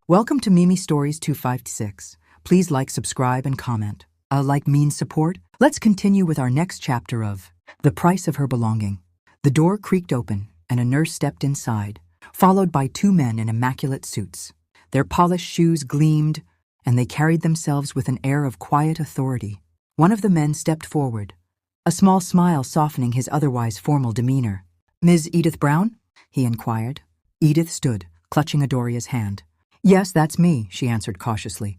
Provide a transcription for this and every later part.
Welcome to Mimi Stories 256. Please like, subscribe, and comment. Like means support. Let's continue with our next chapter of The Price of Her Belonging. The door creaked open, and a nurse stepped inside, followed by two men in immaculate suits. Their polished shoes gleamed, and they carried themselves with an air of quiet authority. One of the men stepped forward, a small smile softening his otherwise formal demeanor. "Ms. Edith Brown?" he inquired. Edith stood, clutching Adoria's hand. "Yes, that's me," she answered cautiously.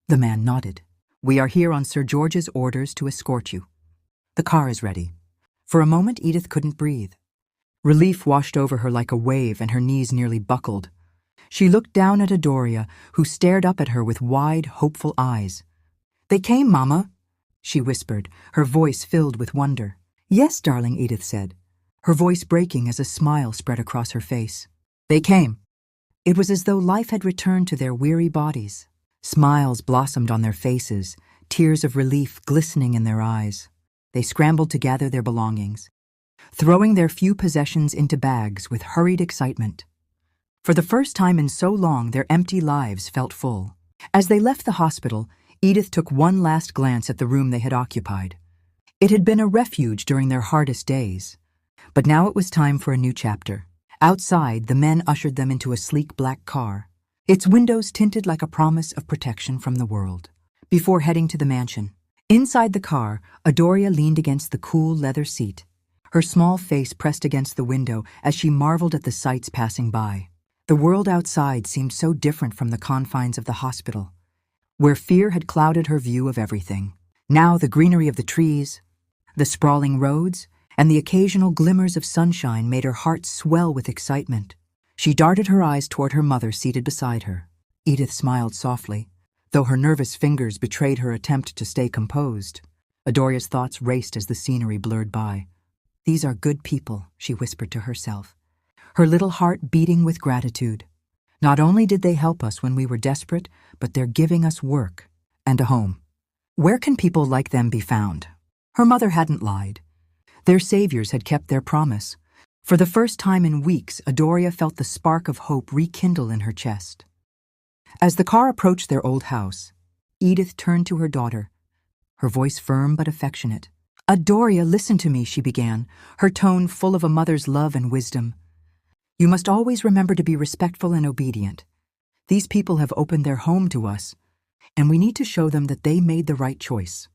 The man nodded. "We are here on Sir George's orders to escort you. The car is ready." For a moment, Edith couldn't breathe. Relief washed over her like a wave, and her knees nearly buckled. She looked down at Adoria, who stared up at her with wide, hopeful eyes. "They came, Mama," she whispered, her voice filled with wonder. "Yes, darling," Edith said, her voice breaking as a smile spread across her face. "They came." It was as though life had returned to their weary bodies. Smiles blossomed on their faces, tears of relief glistening in their eyes. They scrambled to gather their belongings, throwing their few possessions into bags with hurried excitement. For the first time in so long, their empty lives felt full. As they left the hospital, Edith took one last glance at the room they had occupied. It had been a refuge during their hardest days, but now it was time for a new chapter. Outside, the men ushered them into a sleek black car, its windows tinted like a promise of protection from the world, before heading to the mansion. Inside the car, Adoria leaned against the cool leather seat, her small face pressed against the window as she marveled at the sights passing by. The world outside seemed so different from the confines of the hospital, where fear had clouded her view of everything. Now the greenery of the trees, the sprawling roads, and the occasional glimmers of sunshine made her heart swell with excitement. She darted her eyes toward her mother seated beside her. Edith smiled softly, though her nervous fingers betrayed her attempt to stay composed. Adoria's thoughts raced as the scenery blurred by. "These are good people," she whispered to herself, her little heart beating with gratitude. "Not only did they help us when we were desperate, but they're giving us work and a home. Where can people like them be found?" Her mother hadn't lied. Their saviors had kept their promise. For the first time in weeks, Adoria felt the spark of hope rekindle in her chest. As the car approached their old house, Edith turned to her daughter, her voice firm but affectionate. "Adoria, listen to me," she began, her tone full of a mother's love and wisdom. "You must always remember to be respectful and obedient. These people have opened their home to us, and we need to show them that they made the right choice.